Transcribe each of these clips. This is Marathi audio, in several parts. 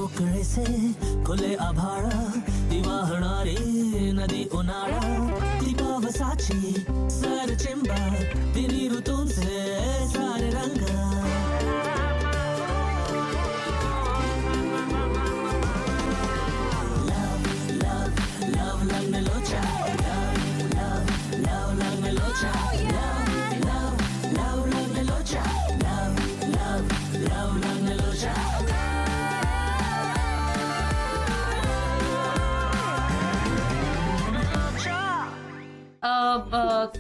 मोकळे से खुले आभाळ ती वाहणारी नदी उन्हाळा ती पावसाची सर चिंबा तिन्ही ऋतूंचे सारे रंग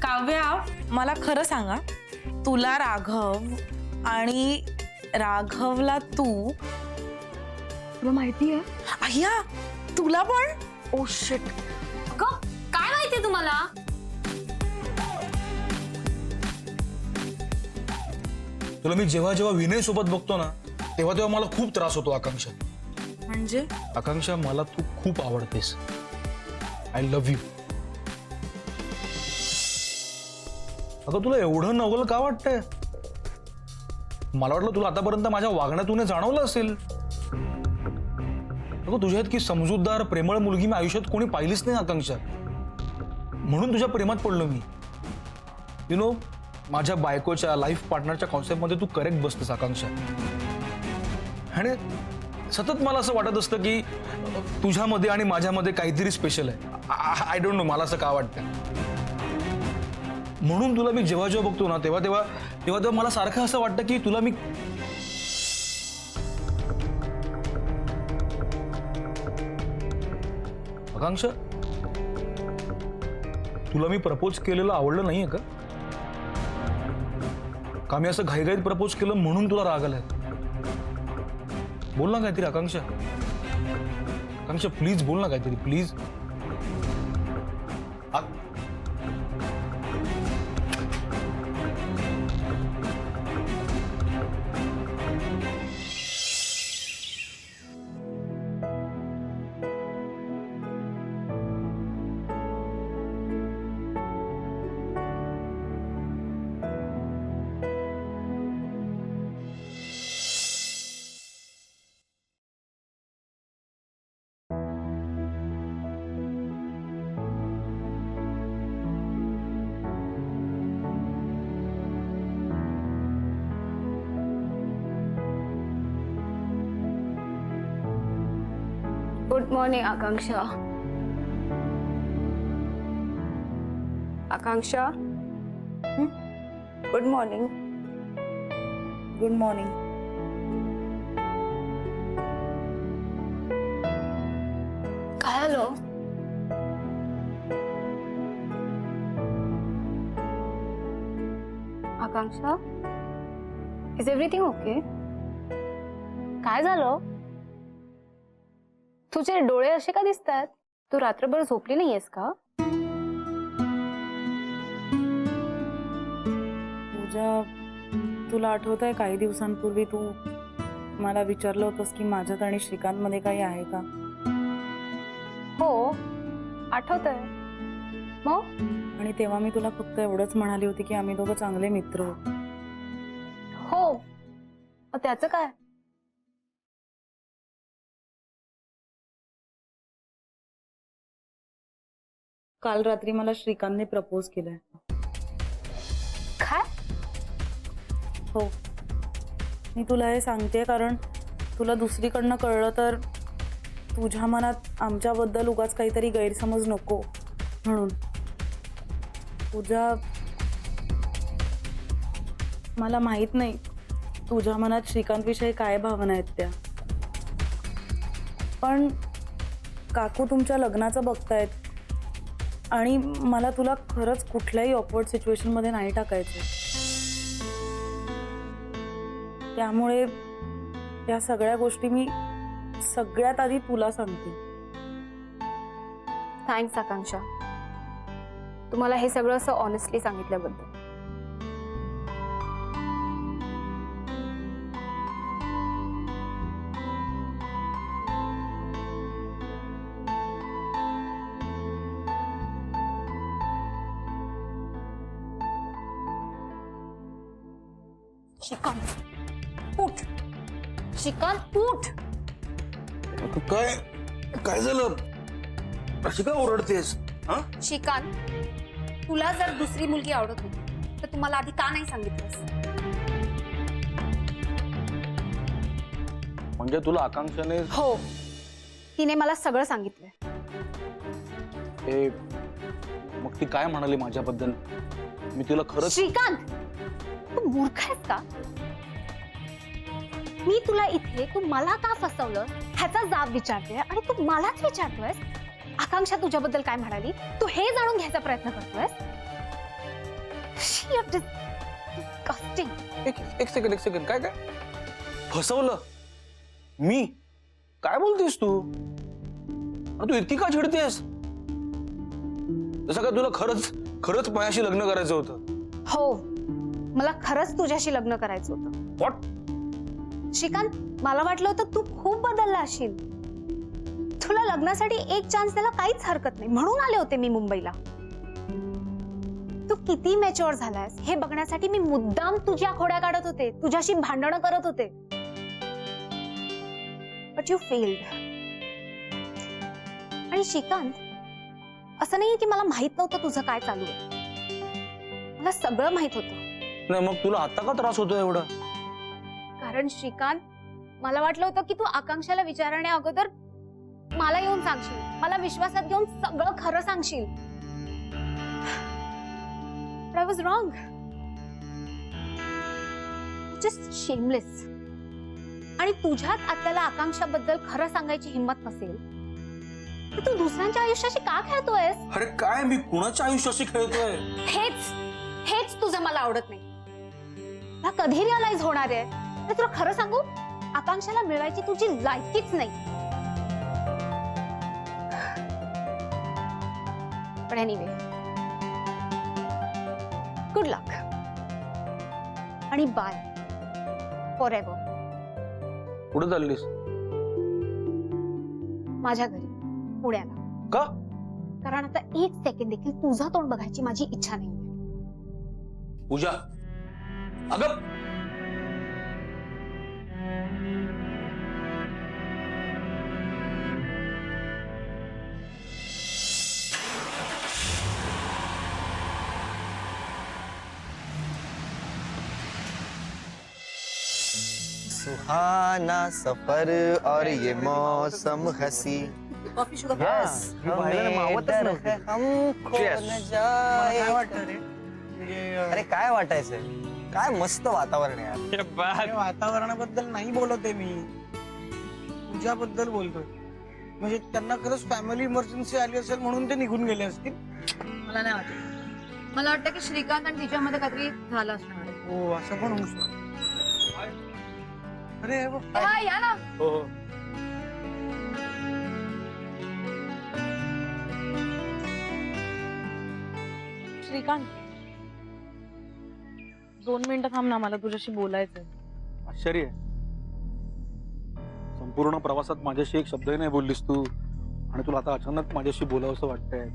काव्या, मला खरं सांगा, तुला राघव आणि राघवला तू, तुला माहिती आहे? अय्या तुला पण? Oh shit. काय माहितीये तुम्हाला? तुला मी जेव्हा जेव्हा विनय सोबत बघतो ना तेव्हा तेव्हा मला खूप त्रास होतो आकांक्षा. म्हणजे? आकांक्षा, मला तू खूप आवडतेस. I love you. अगं तुला एवढं नवल का वाटतंय? मला वाटलं तुला आतापर्यंत माझ्या वागण्यातून जाणवलं असेल. अगं तुझ्या इतकी समजूतदार प्रेमळ मुलगी मी आयुष्यात कोणी पाहिलीच नाही आकांक्षा. म्हणून तुझ्या प्रेमात पडलो मी. यु नो, माझ्या बायकोच्या लाईफ पार्टनरच्या कॉन्सेप्टमध्ये तू करेक्ट बसतेस आकांक्षा. आणि सतत मला असं वाटत असतं की तुझ्यामध्ये आणि माझ्यामध्ये काहीतरी स्पेशल आहे. आय डोंट नो मला असं का वाटतं. म्हणून तुला मी जेव्हा जेव्हा बघतो ना तेव्हा तेव्हा तेव्हा तेव्हा मला सारखं असं वाटतं की तुला मी आकांक्षा, तुला मी प्रपोज केलेलं आवडलं नाहीये का? का मी असं घाईघाईत प्रपोज केलं म्हणून तुला राग आलाय? बोल ना काहीतरी आकांक्षा. आकांक्षा प्लीज बोल ना काहीतरी, please. Good morning Akanksha. Akanksha, good morning. Good morning. काय झालं? आकांक्षा, इज एव्हरीथिंग ओके? काय झालं? तुझे डोळे असे का दिसतात? तू रात्रभर झोपली नाहीयेस का? पूजा, तुला आठवतंय काही दिवसांपूर्वी तू मला विचारलं होतंस की माझ्यात आणि श्रीकांतमध्ये काही आहे का? हो, आठवतंय. मग? आणि तेव्हा मी तुला फक्त एवढंच म्हणाली होती की आम्ही दोघं चांगले मित्र आहोत. हो, त्याचं काय? काल रात्री मला श्रीकांतने प्रपोज केलंय. काय? हो, मी तुला हे सांगते कारण तुला दुसरीकडनं कळलं तर तुझ्या मनात आमच्याबद्दल उगाच काहीतरी गैरसमज नको म्हणून. तुझ्या, मला माहित नाही तुझ्या मनात श्रीकांतविषयी काय भावना आहेत त्या, पण काकू तुमच्या लग्नाचं बघतायत आणि मला तुला खरंच कुठल्याही ऑकवर्ड सिच्युएशनमध्ये नाही टाकायचं. त्यामुळे या सगळ्या गोष्टी मी सगळ्यात आधी तुला सांगते. थँक्स आकांक्षा, तुम्हाला हे सगळं असं ऑनेस्टली सांगितल्याबद्दल. श्रीकांत, उठ. श्रीकांत, उठ. काय काय झालं अशी काय ओरडतेस? हा श्रीकांत, तुला जर दुसरी मुलगी आवडत होती तर तुम्हाला आधी का नाही सांगितलंस? म्हणजे तुला आकांक्षाने हो, तिने मला सगळं सांगितलंय. हे मग ती काय म्हणाली माझ्याबद्दल? मी तिला खरंच श्रीकांत, तू मूर्ख आहेस का? मी तुला इथे तू मला का फसवलं ह्याचा जाब विचारते आणि तू मलाच विचारतोयस आकांक्षा तुझ्याबद्दल काय म्हणाली? तू हे जाणून घ्यायचा प्रयत्न करतोयस? Disgusting. एक सेकंड काय काय फसवलं मी? काय बोलतेस तू? अरे तू इतकी का चिडतेस? जसं का तुला खरंच माझ्याशी लग्न करायचं होतं. हो, मला खरंच तुझ्याशी लग्न करायचं होतं. व्हॉट? श्रीकांत, मला वाटलं होतं तू खूप बदलला असशील. तुला लग्नासाठी एक चान्स द्यायला काहीच हरकत नाही म्हणून आले होते मी मुंबईला. तू किती मॅच्युअर झालायस हे बघण्यासाठी मी मुद्दाम तुझ्या खोड्या काढत होते, तुझ्याशी भांडणं करत होते. But you failed. आणि श्रीकांत, असं नाहीये की मला माहित नव्हतं तुझं काय चालू आहे. मला सगळं माहित होतं. नाही मग तुला आता का त्रास होतो एवढा? कारण श्रीकांत, मला वाटलं होतं की तू आकांक्षाला विचारण्या अगोदर मला येऊन सांगशील, मला विश्वासात घेऊन सगळं खरं सांगशील. But I was wrong. Just shameless. आणि तुझ्यात आपल्याला आकांक्षाबद्दल खरं सांगायची हिंमत नसेल तर तू दुसऱ्यांच्या आयुष्याशी का खेळतोयस? अरे काय मी कुणाच्या आयुष्याशी खेळतोय? हेच तुझं मला आवडत नाही. मला कधी रिअलाइज होणार आहे? तर तुला खरं सांगू, आकांक्षाला मिळवायची तुझी लायकीच नाही. पण एनिवे, गुड लक आणि बाय फॉर एव्हर. कुठे चाललीस? माझ्या घरी पुण्याला. का? कारण आता एक सेकंड देखील तुझा तोंड बघायची माझी इच्छा नाही. पूजा, अगं सुहाना सफर और ये मौसम हसी. Coffee sugar. Yes, हमें डर है हम खो न जाए. अरे काय वाटायचंय? काय मस्त वातावरण आहे यार. अरे वातावरणाबद्दल नाही बोलतोय मी, तुझ्याबद्दल बोलतोय. म्हणजे त्यांना खरंच फॅमिली इमर्जन्सी आली असेल म्हणून ते निघून गेले असतील. मला नाही वाटत. मला वाटतं की श्रीकांत आणि तिच्यामध्ये काहीतरी झालं असणार आहे. हो, असं पण होऊ शकतं. अरे हे बघ. या ना. हो श्रीकांत, 2 मिनिटं थांब ना, मला तुझ्याशी बोलायचंय. आश्चर्य आहे. संपूर्ण प्रवासात माझ्याशी एक शब्दही नाही बोललीस तू आणि तुला आता अचानक माझ्याशी बोलावंसं वाटतंय.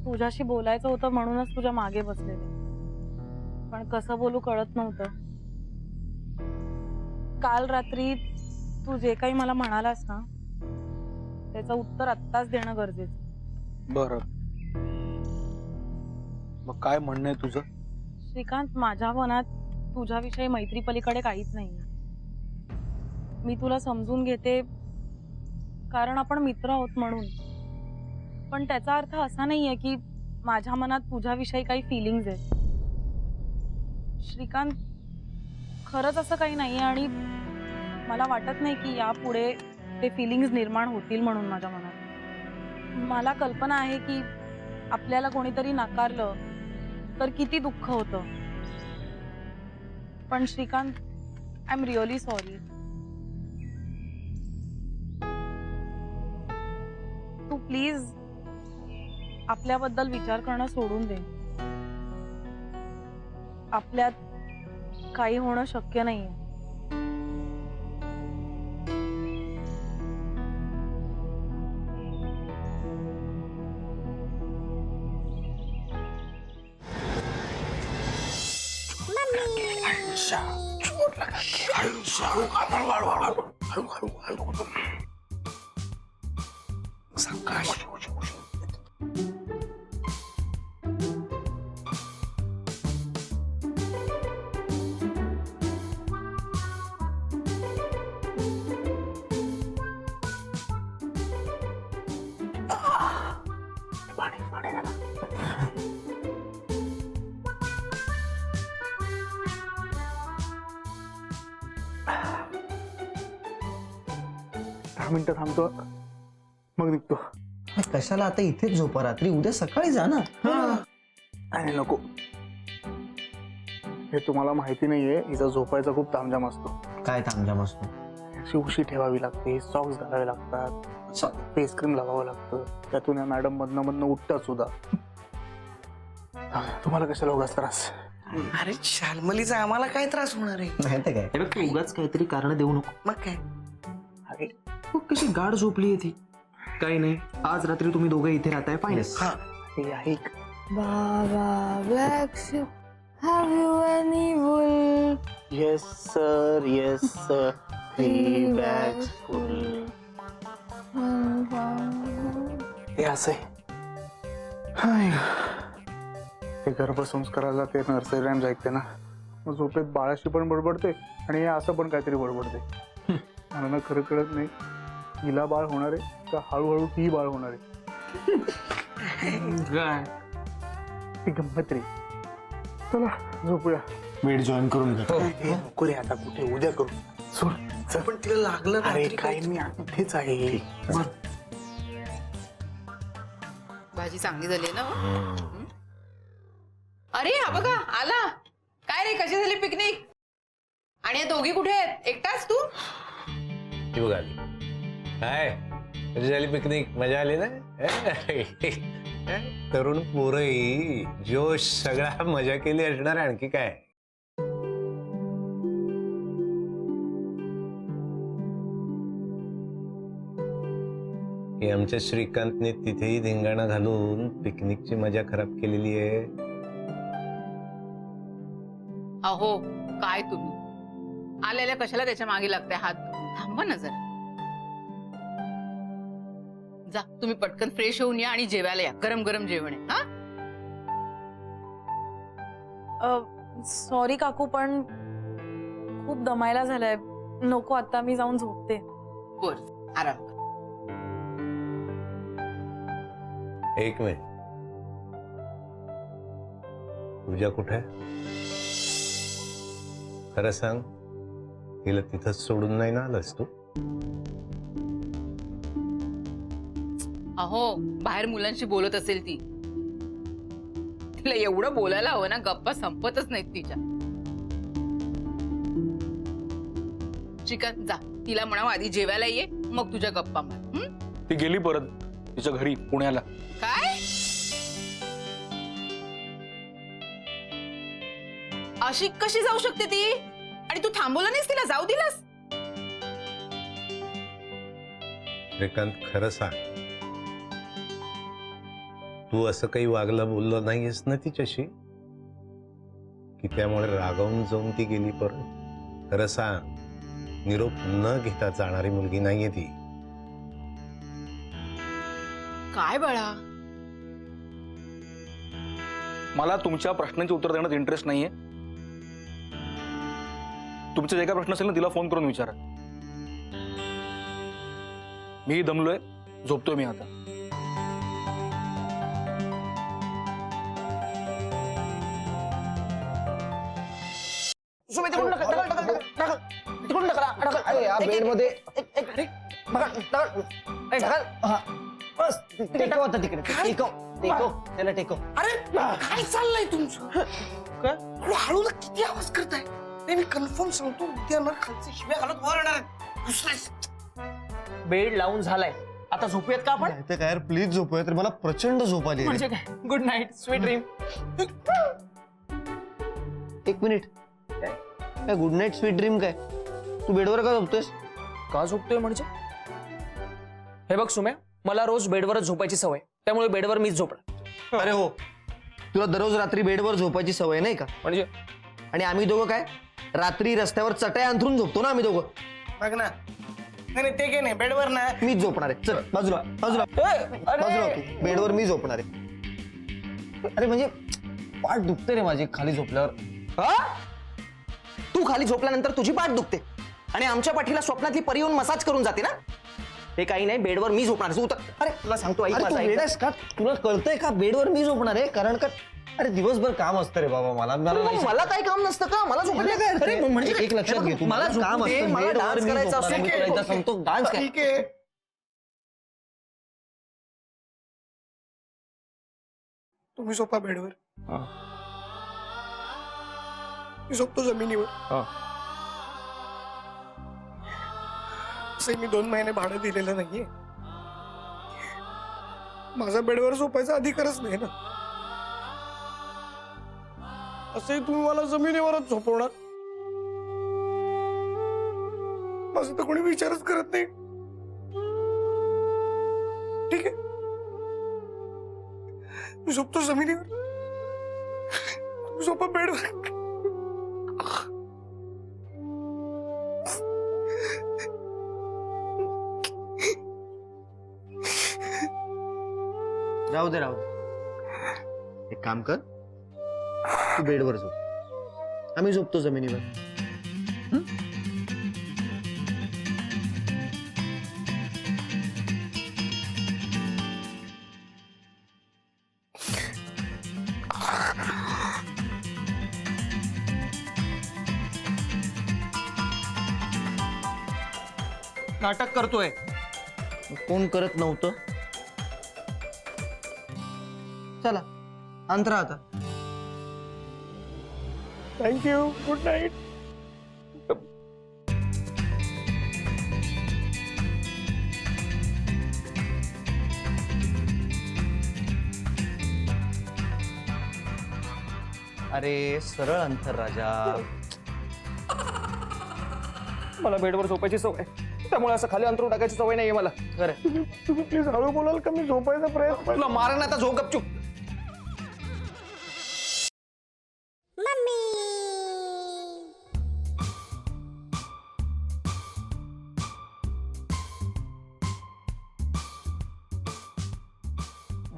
तुझ्याशी बोलायचं होतं म्हणूनच तुझ्या मागे बसलेले, पण कसं बोलू कळत नव्हतं. काल रात्री तू जे काही मला म्हणालास ना त्याचं उत्तर आत्ताच देणं गरजेचं. बरं, मग काय म्हणणं आहे तुझं? श्रीकांत, माझ्या मनात तुझ्याविषयी मैत्री पलीकडे काहीच नाही. मी तुला समजून घेते कारण आपण मित्र आहोत म्हणून, पण त्याचा अर्थ असा नाहीये की माझ्या मनात तुझ्याविषयी काही फिलिंग्स आहेत. श्रीकांत, खरंच असं काही नाही आणि मला वाटत नाही की यापुढे ते फिलिंग्स निर्माण होतील म्हणून माझ्या मनात. मला कल्पना आहे की आपल्याला कोणीतरी नाकारलं तर किती दुःख होतं. पण Shrikant, I am really sorry. तू प्लीज आपल्याबद्दल विचार करणं सोडून दे. आपल्यात काही होणं शक्य नाहीये. 10 मिनिटं थांबतो मग निघतो. कशाला आता इथेच झोपा, रात्री उद्या सकाळी जा ना. आणि नको, हे तुम्हाला माहिती नाहीये, हिचा झोपायचा खूप तामजाम असतो. काय तामजाम असतो? अशी उशी ठेवावी लागते, सॉक्स घालावे लागतात, फेस क्रीम लावावं लागतं. त्यातून या मॅडम मधनं उठतात सुद्धा. तुम्हाला कशाला उगाच त्रास? अरे शालमलीचा आम्हाला काय त्रास होणार आहे? नाही तर काय, तू उगाच काहीतरी कारण देऊ नको. मग काय? अरे खूप कशी गाढ झोपली ती. काही नाही, आज रात्री तुम्ही दोघे इथे राहताय, फाईन. हे ऐक, बाबा black ship have you any wool yes sir, yes sir, 3 bags full. हे असं आहे. हाय. ते गर्भसंस्काराला ते नर्सरी राईम्स ऐकते ना, मग झोपेत बाळाशी पण बडबडते आणि हे असं पण काहीतरी बडबडते. मला ना खरं कळत नाही, हिला बाळ होणार आहे का हळूहळू ही बाळ होणार आहे. काय ती गंमत रे. चला झोपूया. वेट जॉईन करून घे. हे नको रे, आता कुठे, उद्या करू. सोड चल. पण तिला लागलं अरे रात्री काय, मी इथेच आहे. भाजी चांगली झाली ना? हं? अरे हा बघा आला. काय रे, कशी झाली पिकनिक? आणि या दोघी कुठे आहेत? एकटाच तू? ती बघ आली. काय कशी झाली पिकनिक? मजा आली ना? तरुण पोरही जोश सगळा मजा केली असणार. आणखी काय? आमच्या श्रीकांतने तिथेही धिंगाणा घालून पिकनिकची मजा खराब केलेली आहे. अहो काय तुम्ही आलेल्या कशाला त्याच्या मागे लागते हात? थांबा ना जरा. जा तुम्ही पटकन फ्रेश होऊन या आणि जेवायला या. गरम गरम जेवण आहे. हा सॉरी काकू, पण खूप दमायला झालंय. नको, आता मी जाऊन झोपते. बर, आराम कर. एक मिनिट, पूजा कुठे आहे? खरं सांग, तिला तिथंच सोडून नाही ना आलास तू? अहो बाहेर मुलांशी बोलत असेल ती. तिला एवढं बोलायला हवं ना, गप्पा संपतच नाहीत तिच्या. चिकन जा, तिला म्हणावं आधी जेवायला ये, मग तुझ्या गप्पा मार. हं? ती गेली परत तिच्या घरी पुण्याला. काय अशी कशी जाऊ शकते ती? आणि तू थांबवलं नाहीस तिला, जाऊ दिलास? श्रीकांत खरं सांग, तू असं काही वागलं बोललं नाहीयेस ना तिच्याशी की त्यामुळे रागावून जाऊन ती गेली परत? खरं सांग, निरोप न घेता जाणारी मुलगी नाहीये ती. काय बाळा? मला तुमच्या प्रश्नांची उत्तर देण्यात इंटरेस्ट नाहीये. तुमचे जे काय प्रश्न असेल ना, तिला फोन करून विचारा. मी दमलोय, झोपतोय मी आता. टेकव आता तिकडे, त्याला टेकव. अरे काय चाललंय तुमचं? काय हळू ना, किती आवाज करताय? नाही मी कन्फर्म सांगतो, उद्या ना खालचे शिव्या घालत वर येणार. बेड लावून झालाय, आता झोपूयात का आपण? काय यार, प्लीज झोपूया. तर मला प्रचंड झोप आली. म्हणजे काय, गुड नाईट, स्वीट ड्रीम. एक मिनिट, काय गुड नाईट स्वीट ड्रीम? काय तू बेडवर का झोपतोयस? का झोपतोय म्हणजे? हे बघ सुम्या, मला रोज बेडवरच झोपायची सवय, त्यामुळे बेडवर मीच झोपणार. अरे हो, तुला दररोज रात्री बेडवर झोपायची सवय नाही का? म्हणजे आणि आम्ही दोघं काय रात्री रस्त्यावर चटया अंथरून झोपतो ना आम्ही दोघं? बघ ना. नाही ते काय नाही, बेडवर ना. मीच झोपणार आहे. चल बाजूला बाजूला बाजूला हो तू. बेडवर मी झोपणार आहे. अरे म्हणजे पाठ दुखते रे माझी खाली झोपल्यावर. तू खाली झोपल्यानंतर तुझी पाठ दुखते आणि आमच्या पाठीला स्वप्नातली परी येऊन मसाज करून जाते ना? हे काही नाही, बेडवर मी झोपणार. तू अरे तुला सांगतो, ऐक अरे तू माझं, ऐक. वेडायस का? तुला कळतंय का बेडवर मी झोपणार आहे? कारण का अरे दिवसभर काम असतं रे बाबा मला. मला काय काम नसतं का? मला झोपायला काय? अरे म्हणजे एक लक्षात घे, मला काम झोपू दे, असतं मला बेडवर डान्स मी करायचा झोपणार. असतो. मी तुला एकदा सांगतो, डान्स काय? ठीक आहे, तुम्ही झोपा बेडवर, हा. मी झोपतो जमिनीवर. हा. असे मी 2 महिने भाडं दिलेलं नाहीये. माझा बेडवर झोपायचा अधिकारच नाही ना. असंही तुम्ही मला जमिनीवरच झोपवणार? माझं तर कोणी विचारच करत नाही. ठीक आहे, मी झोपतो जमिनीवर, तुम्ही झोपा बेडवर. राहू दे एक काम कर, तू बेडवर झोप, आम्ही झोपतो जमिनीवर. नाटक करतोय. कोण करत नव्हतं? चला अंतरा आता. Thank you, good night. अरे सरळ अंतर राजा. मला बेडवर झोपायची सवय, त्यामुळे असं खाली अंतरून टाकायची सवय नाहीये मला. खरं तुम्ही प्लीज हळू बोलाल का? मी झोपायचा प्रयत्न. तुला मारण आता, झोप गपचूप.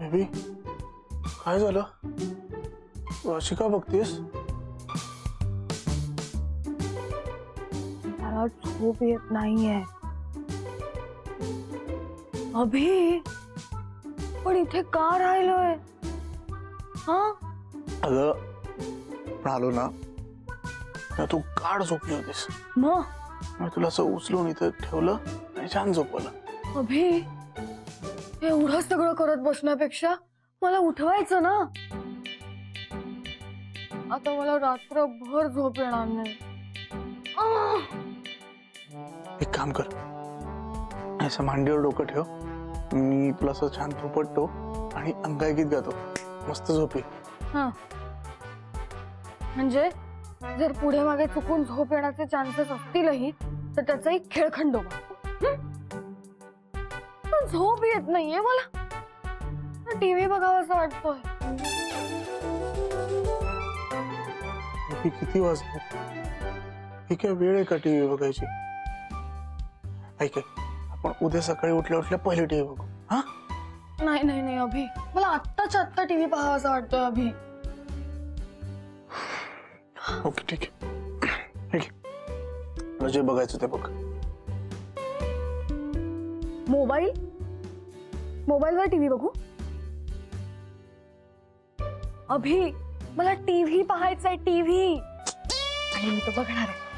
बेबी, काय झालं? तू अशी का बघतेस? मला झोप येत नाहीये अभि. पण इथे का राहिलोय? हा, अगं पण आलो ना, तू गाढ झोपली होतीस. मग तुला असं उचलून इथं ठेवलं आणि छान झोपवलं. अभि, एवढं सगळं करत बसण्यापेक्षा मला उठवायचं ना. आता मला रात्रभर झोप येणार नाही. एक काम कर, असं मांडीवर डोकं ठेव, मी तुला असं छान थोपटतो आणि अंगाईगीत गातो, मस्त झोपी. हा, म्हणजे जर पुढे मागे चुकून झोप येण्याचे चान्सेस असतीलही तर त्याचा एक खेळखंडोबा. पण झोप येत नाहीये मला. टीव्ही बघावं असं वाटतोय. किती वाजले? ही काय वेळ आहे का टीव्ही बघायची? ऐक, आपण उद्या सकाळी उठल्या उठल्या पहिले टीव्ही बघू. हा, नाही नाही नाही अभि, मला आत्ताच्या आत्ता टीव्ही पाहावा असं वाटतोय अभि. ओके ठीक आहे, ठीक आहे, तुला जे बघायचं ते बघ. मोबाईलवर टीव्ही बघू? अभि, मला टीव्ही पाहायचाय, टीव्ही. आणि मी तो बघणार आहे.